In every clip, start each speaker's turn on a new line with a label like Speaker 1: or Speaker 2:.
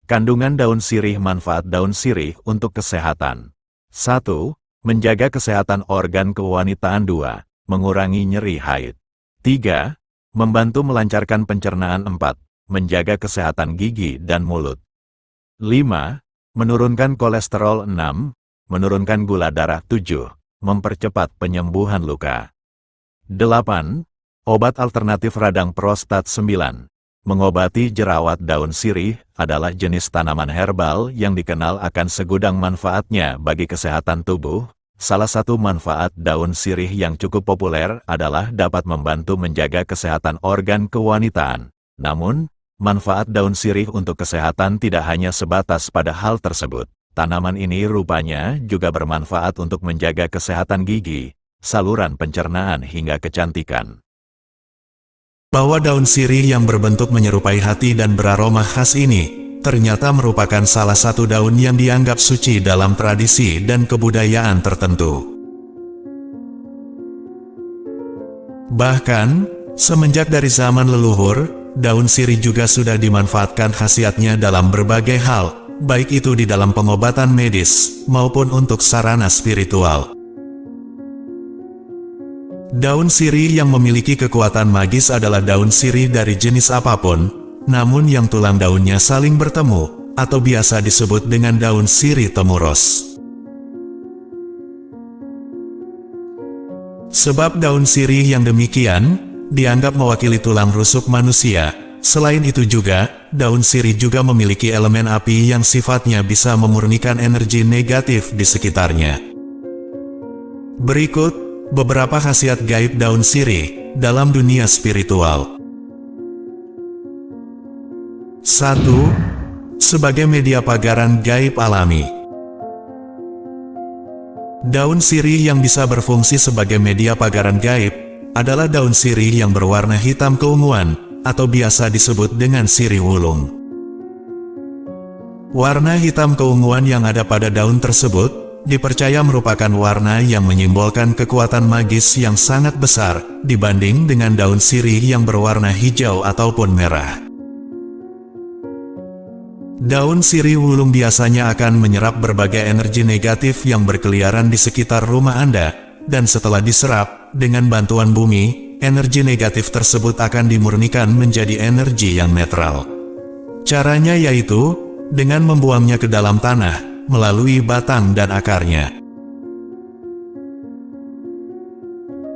Speaker 1: Kandungan daun sirih. Manfaat daun sirih untuk kesehatan. 1. Menjaga kesehatan organ kewanitaan. 2. Mengurangi nyeri haid. 3. Membantu melancarkan pencernaan. 4. Menjaga kesehatan gigi dan mulut. 5. Menurunkan kolesterol. 6. Menurunkan gula darah. 7. Mempercepat penyembuhan luka. 8. Obat alternatif radang prostat. 9. Mengobati jerawat. Daun sirih adalah jenis tanaman herbal yang dikenal akan segudang manfaatnya bagi kesehatan tubuh. Salah satu manfaat daun sirih yang cukup populer adalah dapat membantu menjaga kesehatan organ kewanitaan. Namun, manfaat daun sirih untuk kesehatan tidak hanya sebatas pada hal tersebut. Tanaman ini rupanya juga bermanfaat untuk menjaga kesehatan gigi, saluran pencernaan hingga kecantikan.
Speaker 2: Bahwa daun sirih yang berbentuk menyerupai hati dan beraroma khas ini, ternyata merupakan salah satu daun yang dianggap suci dalam tradisi dan kebudayaan tertentu. Bahkan, semenjak dari zaman leluhur, daun sirih juga sudah dimanfaatkan khasiatnya dalam berbagai hal, baik itu di dalam pengobatan medis, maupun untuk sarana spiritual. Daun sirih yang memiliki kekuatan magis adalah daun sirih dari jenis apapun, namun yang tulang daunnya saling bertemu, atau biasa disebut dengan daun sirih temuros. Sebab daun sirih yang demikian, dianggap mewakili tulang rusuk manusia. Selain itu juga, daun sirih juga memiliki elemen api yang sifatnya bisa memurnikan energi negatif di sekitarnya. Berikut beberapa khasiat gaib daun sirih dalam dunia spiritual. 1. Sebagai media pagaran gaib alami. Daun sirih yang bisa berfungsi sebagai media pagaran gaib adalah daun sirih yang berwarna hitam keunguan, atau biasa disebut dengan sirih wulung. Warna hitam keunguan yang ada pada daun tersebut dipercaya merupakan warna yang menyimbolkan kekuatan magis yang sangat besar dibanding dengan daun sirih yang berwarna hijau ataupun merah. Daun sirih wulung biasanya akan menyerap berbagai energi negatif yang berkeliaran di sekitar rumah Anda, dan setelah diserap, dengan bantuan bumi, energi negatif tersebut akan dimurnikan menjadi energi yang netral. Caranya yaitu dengan membuangnya ke dalam tanah melalui batang dan akarnya.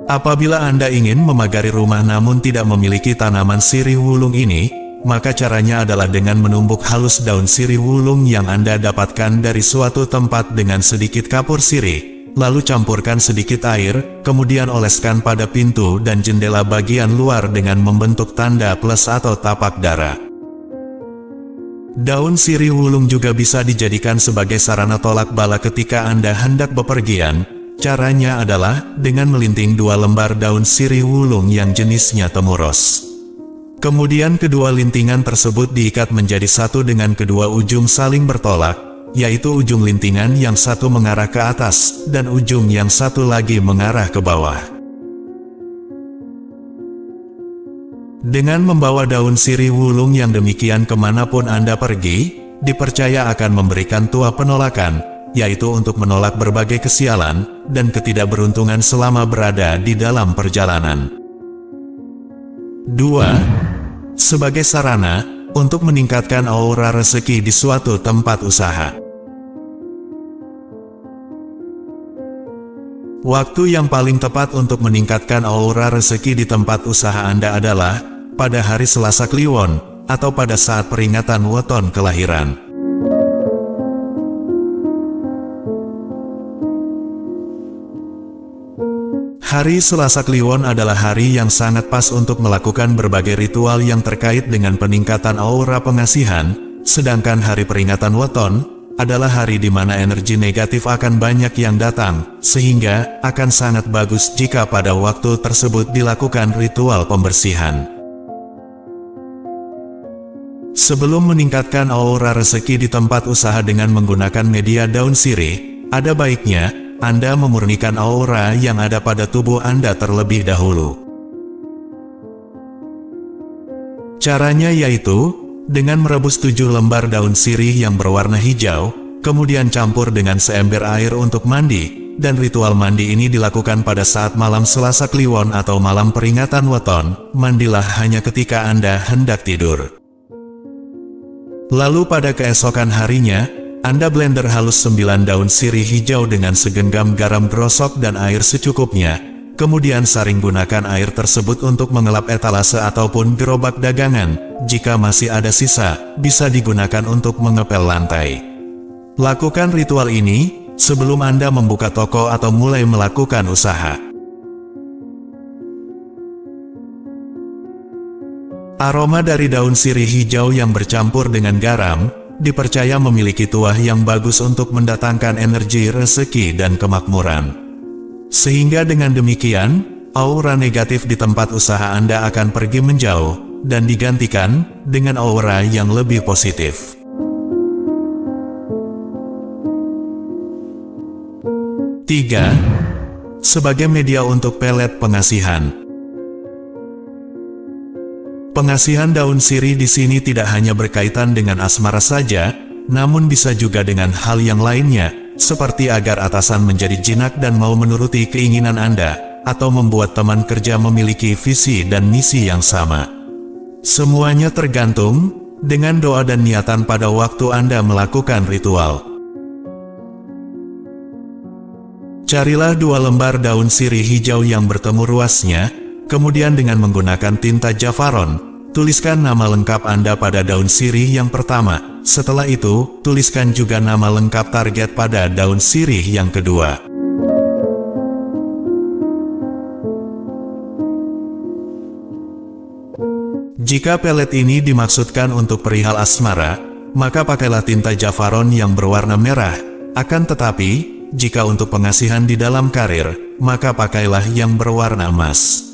Speaker 2: Apabila Anda ingin memagari rumah namun tidak memiliki tanaman sirih wulung ini, maka caranya adalah dengan menumbuk halus daun sirih wulung yang Anda dapatkan dari suatu tempat dengan sedikit kapur sirih, lalu campurkan sedikit air, kemudian oleskan pada pintu dan jendela bagian luar dengan membentuk tanda plus atau tapak darah. Daun sirih wulung juga bisa dijadikan sebagai sarana tolak bala ketika Anda hendak bepergian. Caranya adalah dengan melinting 2 lembar daun sirih wulung yang jenisnya temuros. Kemudian kedua lintingan tersebut diikat menjadi satu dengan kedua ujung saling bertolak, yaitu ujung lintingan yang satu mengarah ke atas, dan ujung yang satu lagi mengarah ke bawah. Dengan membawa daun sirih wulung yang demikian kemanapun Anda pergi, dipercaya akan memberikan tuah penolakan, yaitu untuk menolak berbagai kesialan dan ketidakberuntungan selama berada di dalam perjalanan. 2. Sebagai sarana untuk meningkatkan aura rezeki di suatu tempat usaha. Waktu yang paling tepat untuk meningkatkan aura rezeki di tempat usaha Anda adalah pada hari Selasa Kliwon, atau pada saat peringatan weton kelahiran. Hari Selasa Kliwon adalah hari yang sangat pas untuk melakukan berbagai ritual yang terkait dengan peningkatan aura pengasihan, sedangkan hari peringatan weton adalah hari di mana energi negatif akan banyak yang datang, sehingga akan sangat bagus jika pada waktu tersebut dilakukan ritual pembersihan. Sebelum meningkatkan aura rezeki di tempat usaha dengan menggunakan media daun sirih, ada baiknya Anda memurnikan aura yang ada pada tubuh Anda terlebih dahulu. Caranya yaitu Dengan merebus 7 lembar daun sirih yang berwarna hijau, kemudian campur dengan seember air untuk mandi, dan ritual mandi ini dilakukan pada saat malam Selasa Kliwon atau malam peringatan Weton. Mandilah hanya ketika Anda hendak tidur. Lalu pada keesokan harinya, Anda blender halus 9 daun sirih hijau dengan segenggam garam grosok dan air secukupnya. Kemudian saring gunakan air tersebut untuk mengelap etalase ataupun gerobak dagangan. Jika masih ada sisa, bisa digunakan untuk mengepel lantai. Lakukan ritual ini sebelum Anda membuka toko atau mulai melakukan usaha. Aroma dari daun sirih hijau yang bercampur dengan garam dipercaya memiliki tuah yang bagus untuk mendatangkan energi rezeki dan kemakmuran. Sehingga dengan demikian, aura negatif di tempat usaha Anda akan pergi menjauh dan digantikan dengan aura yang lebih positif. Tiga, sebagai media untuk pelet pengasihan. Pengasihan daun sirih di sini tidak hanya berkaitan dengan asmara saja, namun bisa juga dengan hal yang lainnya, seperti agar atasan menjadi jinak dan mau menuruti keinginan Anda, atau membuat teman kerja memiliki visi dan misi yang sama. Semuanya tergantung dengan doa dan niatan pada waktu Anda melakukan ritual. Carilah 2 lembar daun sirih hijau yang bertemu ruasnya, kemudian dengan menggunakan tinta Javaron, tuliskan nama lengkap Anda pada daun sirih yang pertama. Setelah itu, tuliskan juga nama lengkap target pada daun sirih yang kedua. Jika pelet ini dimaksudkan untuk perihal asmara, maka pakailah tinta Javaron yang berwarna merah. Akan tetapi, jika untuk pengasihan di dalam karir, maka pakailah yang berwarna emas.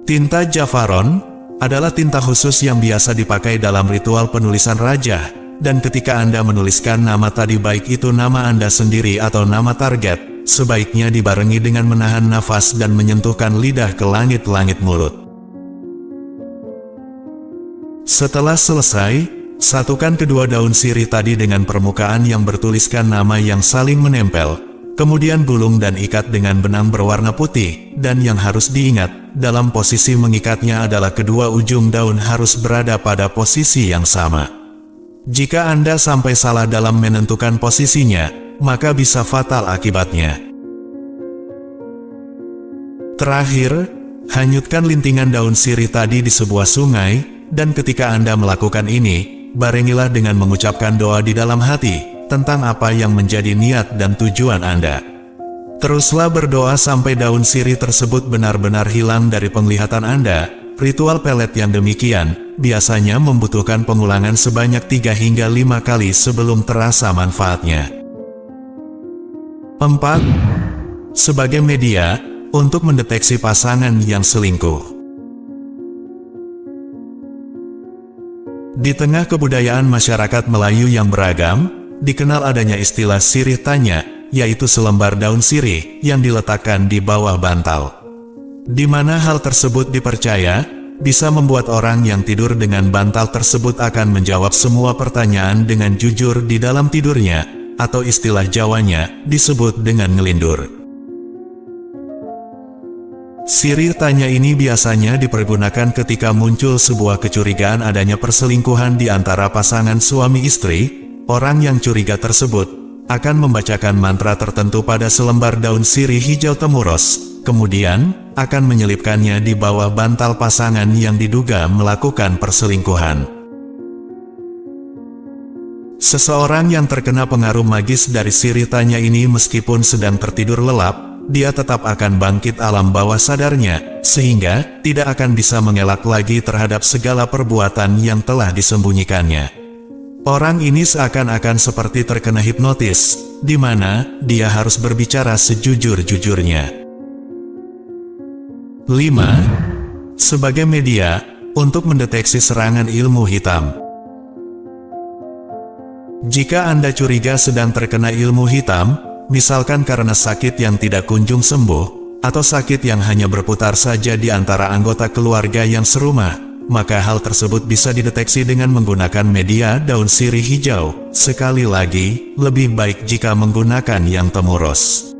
Speaker 2: Tinta Javaron adalah tinta khusus yang biasa dipakai dalam ritual penulisan raja, dan ketika Anda menuliskan nama tadi baik itu nama Anda sendiri atau nama target, sebaiknya dibarengi dengan menahan nafas dan menyentuhkan lidah ke langit-langit mulut. Setelah selesai, satukan kedua daun sirih tadi dengan permukaan yang bertuliskan nama yang saling menempel, kemudian gulung dan ikat dengan benang berwarna putih, dan yang harus diingat, dalam posisi mengikatnya adalah kedua ujung daun harus berada pada posisi yang sama. Jika Anda sampai salah dalam menentukan posisinya, maka bisa fatal akibatnya. Terakhir, hanyutkan lintingan daun sirih tadi di sebuah sungai, dan ketika Anda melakukan ini, barengilah dengan mengucapkan doa di dalam hati tentang apa yang menjadi niat dan tujuan Anda. Teruslah berdoa sampai daun sirih tersebut benar-benar hilang dari penglihatan Anda. Ritual pelet yang demikian biasanya membutuhkan pengulangan sebanyak 3 hingga 5 kali sebelum terasa manfaatnya. 4. Sebagai media untuk mendeteksi pasangan yang selingkuh. Di tengah kebudayaan masyarakat Melayu yang beragam, dikenal adanya istilah sirih tanya, yaitu selembar daun sirih yang diletakkan di bawah bantal. Di mana hal tersebut dipercaya bisa membuat orang yang tidur dengan bantal tersebut akan menjawab semua pertanyaan dengan jujur di dalam tidurnya, atau istilah Jawanya disebut dengan ngelindur. Sirih tanya ini biasanya dipergunakan ketika muncul sebuah kecurigaan adanya perselingkuhan di antara pasangan suami istri. Orang yang curiga tersebut akan membacakan mantra tertentu pada selembar daun sirih hijau temuros, kemudian akan menyelipkannya di bawah bantal pasangan yang diduga melakukan perselingkuhan. Seseorang yang terkena pengaruh magis dari sirih tanya ini meskipun sedang tertidur lelap, dia tetap akan bangkit alam bawah sadarnya, sehingga tidak akan bisa mengelak lagi terhadap segala perbuatan yang telah disembunyikannya. Orang ini seakan-akan seperti terkena hipnotis, di mana dia harus berbicara sejujur-jujurnya. 5. Sebagai media untuk mendeteksi serangan ilmu hitam. Jika Anda curiga sedang terkena ilmu hitam, misalkan karena sakit yang tidak kunjung sembuh, atau sakit yang hanya berputar saja di antara anggota keluarga yang serumah, maka hal tersebut bisa dideteksi dengan menggunakan media daun sirih hijau. Sekali lagi, lebih baik jika menggunakan yang temurus.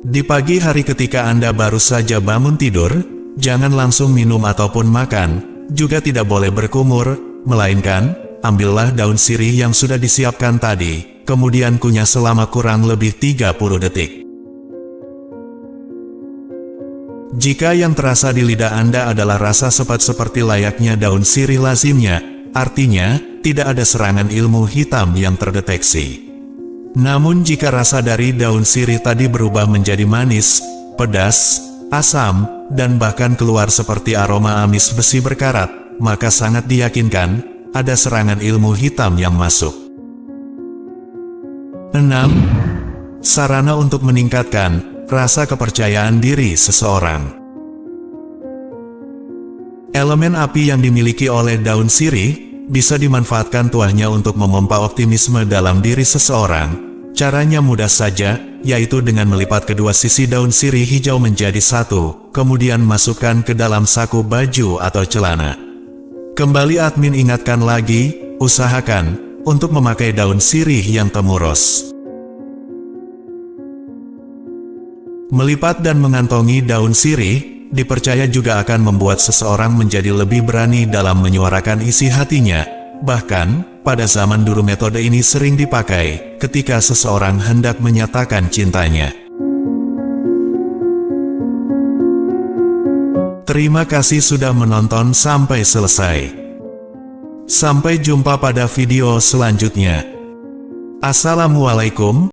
Speaker 2: Di pagi hari ketika Anda baru saja bangun tidur, jangan langsung minum ataupun makan, juga tidak boleh berkumur, melainkan, ambillah daun sirih yang sudah disiapkan tadi, kemudian kunyah selama kurang lebih 30 detik. Jika yang terasa di lidah Anda adalah rasa sepat seperti layaknya daun sirih lazimnya, artinya, tidak ada serangan ilmu hitam yang terdeteksi. Namun jika rasa dari daun sirih tadi berubah menjadi manis, pedas, asam, dan bahkan keluar seperti aroma amis besi berkarat, maka sangat diyakinkan, ada serangan ilmu hitam yang masuk. 6. Sarana untuk meningkatkan rasa kepercayaan diri seseorang. Elemen api yang dimiliki oleh daun sirih bisa dimanfaatkan tuahnya untuk memompa optimisme dalam diri seseorang. Caranya mudah saja, yaitu dengan melipat kedua sisi daun sirih hijau menjadi satu, kemudian masukkan ke dalam saku baju atau celana. Kembali admin ingatkan lagi, usahakan untuk memakai daun sirih yang temurus. Melipat dan mengantongi daun sirih, dipercaya juga akan membuat seseorang menjadi lebih berani dalam menyuarakan isi hatinya. Bahkan, pada zaman dulu metode ini sering dipakai ketika seseorang hendak menyatakan cintanya. Terima kasih sudah menonton sampai selesai. Sampai jumpa pada video selanjutnya. Assalamualaikum